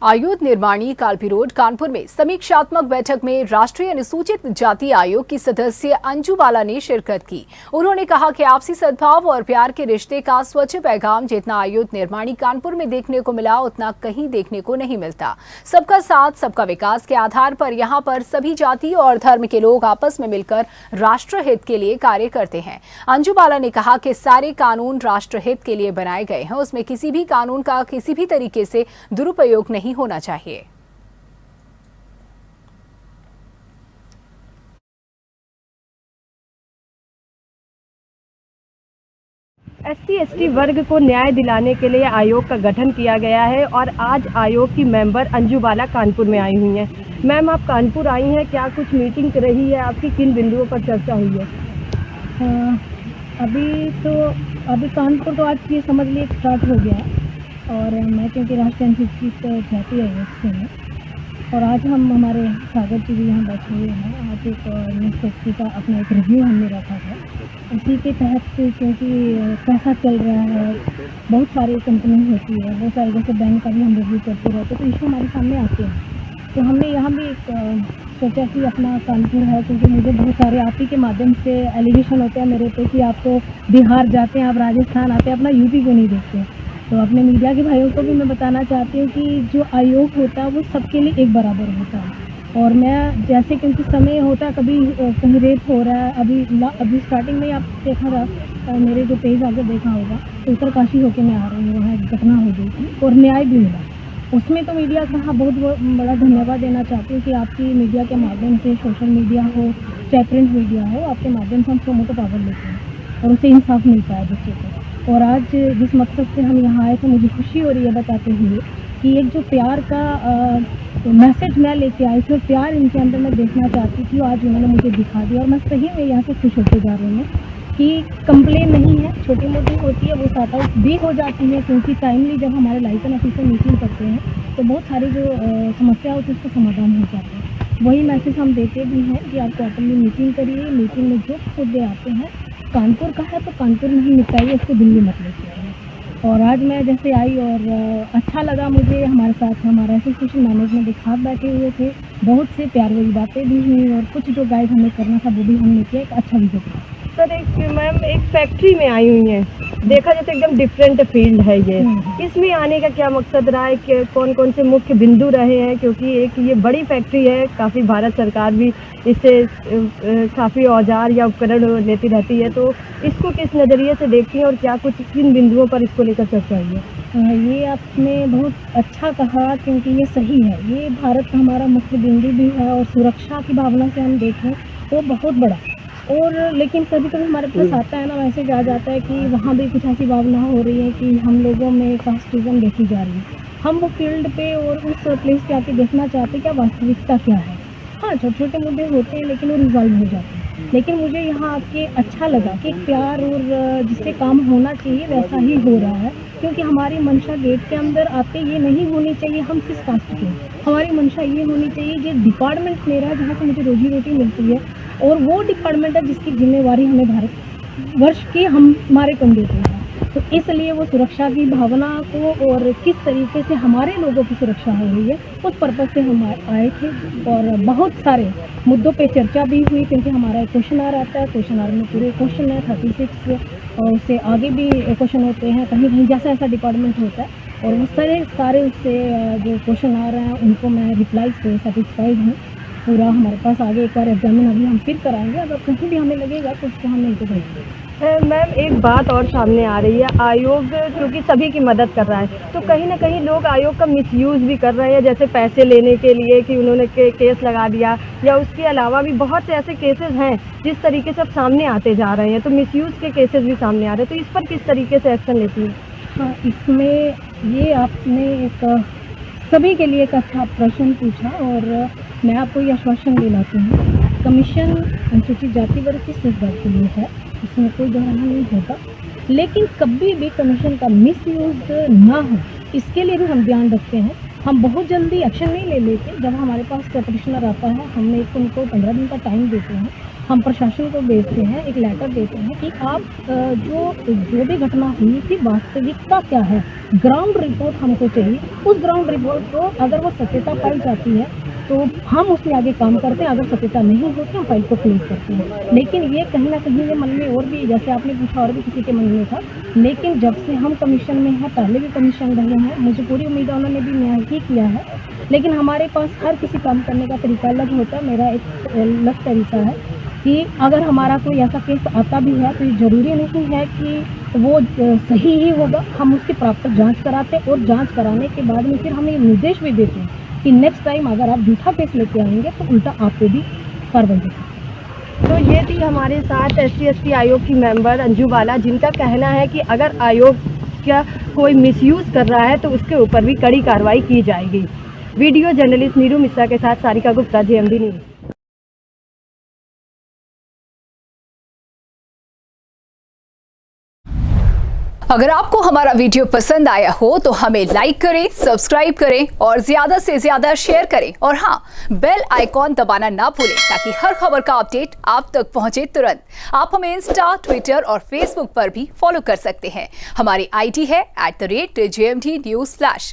आयुध निर्माणी कालपी रोड कानपुर में समीक्षात्मक बैठक में राष्ट्रीय अनुसूचित जाति आयोग की सदस्य अंजू बाला ने शिरकत की। उन्होंने कहा कि आपसी सद्भाव और प्यार के रिश्ते का स्वच्छ पैगाम जितना आयुध निर्माणी कानपुर में देखने को मिला उतना कहीं देखने को नहीं मिलता। सबका साथ सबका विकास के आधार पर यहाँ पर सभी जाति और धर्म के लोग आपस में मिलकर राष्ट्रहित के लिए कार्य करते हैं। अंजू बाला ने कहा कि सारे कानून राष्ट्रहित के लिए बनाए गए हैं, उसमें किसी भी कानून का किसी भी तरीके से दुरुपयोग नहीं होना चाहिए। SC/ST वर्ग को न्याय दिलाने के लिए आयोग का गठन किया गया है और आज आयोग की मेंबर अंजू बाला कानपुर में आई हुई हैं। मैम, आप कानपुर आई हैं, क्या कुछ मीटिंग रही है आपकी, किन बिंदुओं पर चर्चा हुई है? अभी कानपुर तो आज ये समझ लिए स्टार्ट हो गया है और मैं क्योंकि राष्ट्रीय अनुसूचित जाति आयोग से हूँ और आज हम हमारे सागर जी भी यहाँ बैठे हुए हैं। आज एक न्यूज़ का अपना एक रिव्यू हमने रखा था, उसी के तहत क्योंकि कैसा चल रहा है, बहुत सारी कंपनी होती है, बहुत सारे जैसे बैंक का भी हम रिव्यू करते रहते हैं तो इशू हमारे सामने आते हैं। तो हमने यहाँ भी एक सोचा कि अपना कानपुर है, क्योंकि मुझे बहुत सारे आप ही के माध्यम से एलिगेशन होते हैं मेरे पे कि आप तो बिहार जाते हैं, आप राजस्थान आते हैं, अपना यूपी को नहीं देखते। तो अपने मीडिया के भाइयों को भी मैं बताना चाहती हूँ कि जो आयोग होता है वो सबके लिए एक बराबर होता है। और मैं जैसे क्योंकि समय होता है, कभी कहीं रेप हो रहा है, अभी स्टार्टिंग में आप देखा था मेरे जो पेज आगे देखा होगा तो उत्तरकाशी होके मैं आ रही हूँ, वहाँ एक घटना हो गई थी और न्याय भी मिला उसमें। तो मीडिया का बहुत बड़ा धन्यवाद देना चाहती हूँ कि आपकी मीडिया के माध्यम से, सोशल मीडिया हो चाहे प्रिंट मीडिया हो, आपके माध्यम से हम प्रोमो को पावर लेते हैं और उसे इंसाफ मिलता है बच्चे को। और आज जिस मकसद से हम यहाँ आए थे, मुझे खुशी हो रही है बताते हुए कि एक जो प्यार का मैसेज मैं लेके आई थी और प्यार इनके अंदर मैं देखना चाहती थी, आज उन्होंने मुझे दिखा दिया और मैं सही में यहाँ से खुश होते जा रही हूँ कि कंप्लेन नहीं है, छोटी मोटी होती है वो सॉर्ट आउट भी हो जाती है, क्योंकि टाइमली जब हमारे लाइसेंस ऑफिसर मीटिंग करते हैं तो बहुत सारी जो समस्या होती है उसका समाधान हो जाता है। वही मैसेज हम देते भी हैं कि आप क्वार्टरली मीटिंग करिए, मीटिंग में जो मुद्दे आते हैं कानपुर का है तो कानपुर में ही निपटाइए, उसको दिल्ली मत लेके आइए। और आज मैं जैसे आई और अच्छा लगा मुझे, हमारे साथ हमारा एसोसिएशन मैनेजमेंट एक साथ बैठे हुए थे, बहुत से प्यार वाली बातें भी हुई और कुछ जो गाइड हमें करना था वो भी हमने किया। एक अच्छा विजिट था। सर, मैम एक फैक्ट्री में आई हुई हैं, देखा जाए तो एकदम डिफरेंट फील्ड है ये, इसमें आने का क्या मकसद रहा है, कि कौन कौन से मुख्य बिंदु रहे हैं? क्योंकि एक ये बड़ी फैक्ट्री है, काफ़ी भारत सरकार भी इससे काफ़ी औजार या उपकरण लेती रहती है, तो इसको किस नज़रिए से देखती हैं और क्या कुछ किन बिंदुओं पर इसको लेकर चर्चा हुई है? ये आपने बहुत अच्छा कहा, क्योंकि ये सही है, ये भारत का हमारा मुख्य बिंदु भी है और सुरक्षा की भावना से हम देखें तो बहुत बड़ा। और लेकिन कभी कभी हमारे पास आता है ना, मैसेज आ जाता है कि वहाँ भी कुछ ऐसी भावना हो रही है कि हम लोगों में कास्टिज्म देखी जा रही है। हम वो फील्ड पे और उस प्लेस पे आके देखना चाहते हैं क्या वास्तविकता क्या है। हाँ, छोटे छोटे मुद्दे होते हैं लेकिन वो रिजॉल्व हो जाते हैं। लेकिन मुझे यहाँ आके अच्छा लगा कि प्यार और जिससे काम होना चाहिए वैसा ही हो रहा है, क्योंकि हमारी मंशा गेट के अंदर आते ये नहीं होनी चाहिए हम किस कास्ट के, हमारी मंशा ये होनी चाहिए कि डिपार्टमेंट मेरा है जहाँ से मुझे रोजी रोटी मिलती है और वो डिपार्टमेंट है जिसकी जिम्मेवारी हमें भारत वर्ष की हमारे कंधे पे है। तो इसलिए वो सुरक्षा की भावना को और किस तरीके से हमारे लोगों की सुरक्षा हो रही है उस पर्पज़ से हम आए थे और बहुत सारे मुद्दों पे चर्चा भी हुई, क्योंकि हमारा एक क्वेश्चन आर आता है, क्वेश्चन आर में पूरे क्वेश्चन है 36 और उससे आगे भी क्वेश्चन होते हैं, कहीं कहीं जैसा ऐसा डिपार्टमेंट होता है और वो सारे उससे जो क्वेश्चन आ रहे हैं उनको मैं रिप्लाई से सेटिस्फाइड हूँ। पूरा हमारे पास आगे एक बार एग्जामिन अभी हम फिर कराएंगे, अगर कहीं भी हमें लगेगा तो उसको हम इनको भेजेंगे। मैम, एक बात और सामने आ रही है, आयोग क्योंकि सभी की मदद कर रहा है तो कहीं ना कहीं लोग आयोग का मिसयूज़ भी कर रहे हैं, जैसे पैसे लेने के लिए कि उन्होंने केस लगा दिया, या उसके अलावा भी बहुत से ऐसे केसेस हैं जिस तरीके से अब सामने आते जा रहे हैं, तो मिसयूज़ के केसेस भी सामने आ रहे हैं, तो इस पर किस तरीके से एक्शन लेती है? हाँ, इसमें ये आपने एक सभी के लिए एक अच्छा प्रश्न पूछा और मैं आपको ये आश्वासन दिलाती हूँ, कमीशन अनुसूचित जाति वर्ग की सेफगार्ड के लिए है, इसमें कोई दोहराना नहीं होगा, लेकिन कभी भी कमीशन का मिसयूज ना हो इसके लिए भी हम ध्यान रखते हैं। हम बहुत जल्दी एक्शन नहीं ले लेते, जब हमारे पास पिटिशनर आता है हमने उनको 15 दिन का टाइम देते हैं हम प्रशासन को भेजते हैं, एक लेटर देते हैं कि आप जो भी घटना हुई थी वास्तविकता क्या है, ग्राउंड रिपोर्ट हमको चाहिए। उस ग्राउंड रिपोर्ट को अगर वो सत्यता पाई जाती है तो हम उसके आगे काम करते हैं, अगर सत्यता नहीं होती हम फाइल को क्लोज करते हैं। लेकिन ये कहीं ना कहीं ये मन में और भी, जैसे आपने पूछा और भी किसी के मन में था, लेकिन जब से हम कमीशन में हैं, पहले भी कमीशन रहे हैं, मुझे पूरी उम्मीद है उन्होंने भी न्याय ही किया है, लेकिन हमारे पास हर किसी काम करने का तरीका अलग होता है। मेरा एक अलग तरीका है कि अगर हमारा कोई ऐसा केस आता भी है तो ये ज़रूरी नहीं है कि वो सही ही होगा, हम उसकी प्रॉपर जांच कराते हैं और जांच कराने के बाद में फिर हम ये निर्देश भी देते हैं कि नेक्स्ट टाइम अगर आप झूठा केस लेके आएंगे तो उल्टा आप पे भी कार्रवाई होगी। तो ये थी हमारे साथ SC/ST आयोग की मेंबर अंजू बाला, जिनका कहना है कि अगर आयोग का कोई मिसयूज़ कर रहा है तो उसके ऊपर भी कड़ी कार्रवाई की जाएगी। वीडियो जर्नलिस्ट नीरू मिश्रा के साथ सारिका गुप्ता, JMD न्यूज़। अगर आपको हमारा वीडियो पसंद आया हो तो हमें लाइक करें, सब्सक्राइब करें और ज्यादा से ज्यादा शेयर करें, और हाँ, बेल आइकॉन दबाना ना भूलें ताकि हर खबर का अपडेट आप तक पहुंचे तुरंत। आप हमें इंस्टा, ट्विटर और फेसबुक पर भी फॉलो कर सकते हैं। हमारी ID है @JMD News।